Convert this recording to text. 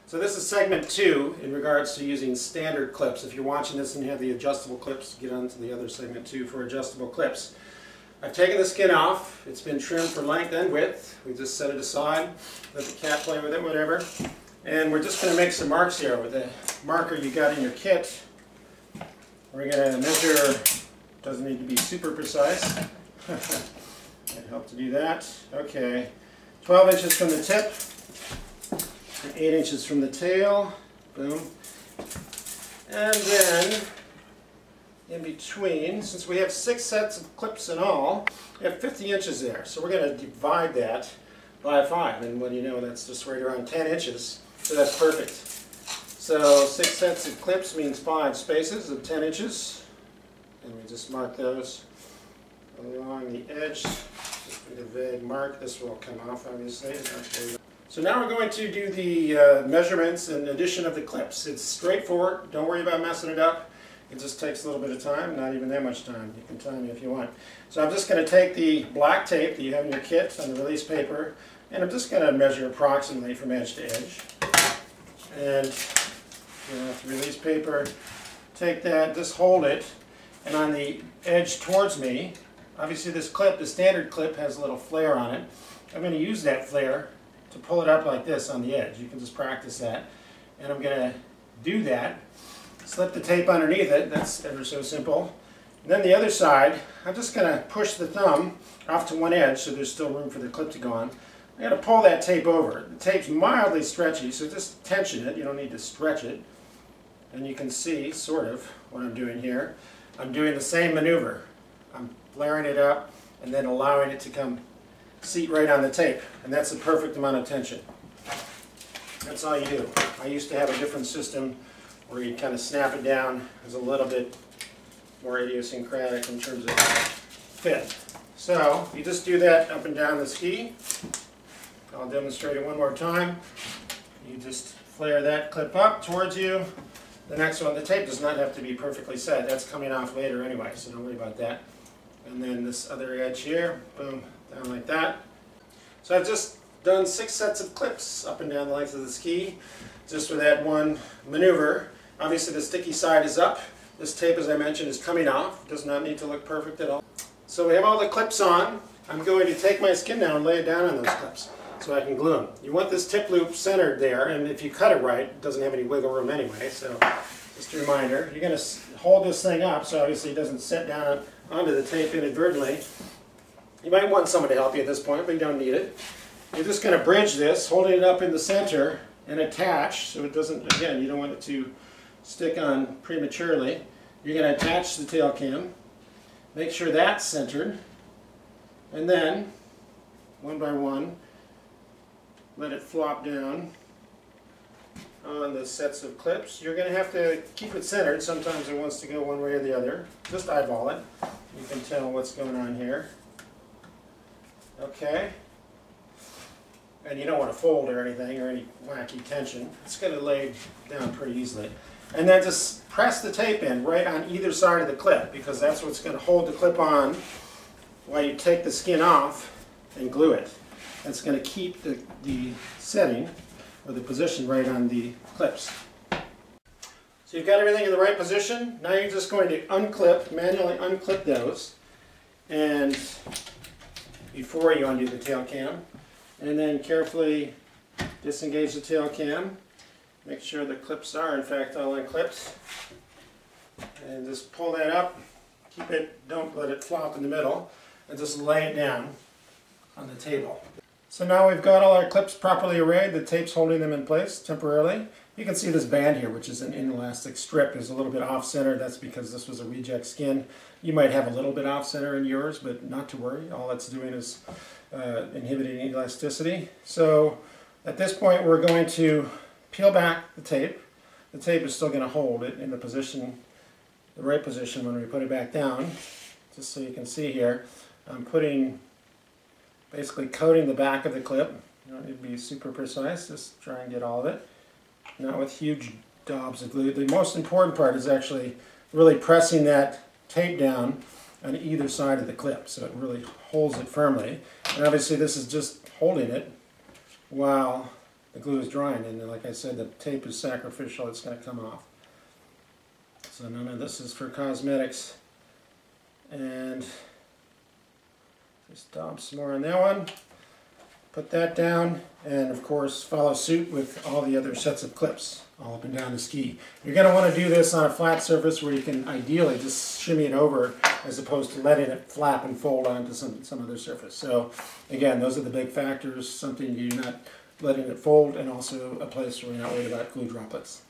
So this is segment 2 in regards to using standard clips. If you're watching this and you have the adjustable clips, get on to the other segment 2 for adjustable clips. I've taken the skin off. It's been trimmed for length and width. We just set it aside, let the cat play with it, whatever. And we're just going to make some marks here with the marker you got in your kit. We're going to measure, doesn't need to be super precise. It'll help to do that. Okay, 12 inches from the tip. 8 inches from the tail, boom, and then in between, since we have 6 sets of clips in all, we have 50 inches there, so we're going to divide that by 5, and what do you know, that's just right around 10 inches, so that's perfect. So 6 sets of clips means 5 spaces of 10 inches, and we just mark those along the edge, just with a vague mark. This will come off obviously. So now we're going to do the measurements and addition of the clips. It's straightforward. Don't worry about messing it up. It just takes a little bit of time, not even that much time. You can time me if you want. So I'm just going to take the black tape that you have in your kit on the release paper, and I'm just going to measure approximately from edge to edge. And you know, the release paper, take that, just hold it, and on the edge towards me, obviously this clip, the standard clip, has a little flare on it. I'm going to use that flare to pull it up like this on the edge. You can just practice that. And I'm going to do that. Slip the tape underneath it. That's ever so simple. And then the other side, I'm just going to push the thumb off to one edge so there's still room for the clip to go on. I'm going to pull that tape over. The tape's mildly stretchy, so just tension it. You don't need to stretch it. And you can see, sort of, what I'm doing here. I'm doing the same maneuver. I'm flaring it up and then allowing it to come seat right on the tape, and that's the perfect amount of tension. That's all you do. I used to have a different system where you kind of snap it down. It was a little bit more idiosyncratic in terms of fit. So you just do that up and down the ski. I'll demonstrate it one more time. You just flare that clip up towards you. The next one, the tape does not have to be perfectly set. That's coming off later anyway, so don't worry about that. And then this other edge here, boom, down like that. So I've just done 6 sets of clips up and down the length of the ski, just with that one maneuver. Obviously the sticky side is up. This tape, as I mentioned, is coming off. It does not need to look perfect at all. So we have all the clips on. I'm going to take my skin now and lay it down on those clips so I can glue them. You want this tip loop centered there, and if you cut it right, it doesn't have any wiggle room anyway, so just a reminder. You're going to hold this thing up so obviously it doesn't set down onto the tape inadvertently. You might want someone to help you at this point, but you don't need it. You're just going to bridge this, holding it up in the center and attach, so it doesn't, again, you don't want it to stick on prematurely. You're going to attach the tail cam, make sure that's centered, and then, one by one, let it flop down on the sets of clips. You're going to have to keep it centered. Sometimes it wants to go one way or the other. Just eyeball it. You can tell what's going on here. Okay. And you don't want to fold or anything or any wacky tension. It's going to lay down pretty easily. And then just press the tape in right on either side of the clip, because that's what's going to hold the clip on while you take the skin off and glue it. That's going to keep the setting or the position right on the clips. So you've got everything in the right position. Now you're just going to unclip, manually unclip those, and before you undo the tail cam, and then carefully disengage the tail cam. Make sure the clips are in fact all unclipped, and just pull that up. Keep it, don't let it flop in the middle, and just lay it down on the table. So now we've got all our clips properly arrayed. The tape's holding them in place temporarily. You can see this band here, which is an inelastic strip, is a little bit off-center. That's because this was a reject skin. You might have a little bit off-center in yours, but not to worry. All it's doing is inhibiting elasticity. So at this point we're going to peel back the tape. The tape is still going to hold it in the position, the right position when we put it back down. Just so you can see here, I'm basically coating the back of the clip. You don't need to be super precise, just try and get all of it. Not with huge daubs of glue. The most important part is actually really pressing that tape down on either side of the clip so it really holds it firmly. And obviously this is just holding it while the glue is drying. And like I said, the tape is sacrificial, it's going to come off. So none of this is for cosmetics. And just dump some more on that one. Put that down, and of course follow suit with all the other sets of clips all up and down the ski. You're going to want to do this on a flat surface where you can ideally just shimmy it over as opposed to letting it flap and fold onto some other surface. So again, those are the big factors, something you're not letting it fold, and also a place where you're not worried about glue droplets.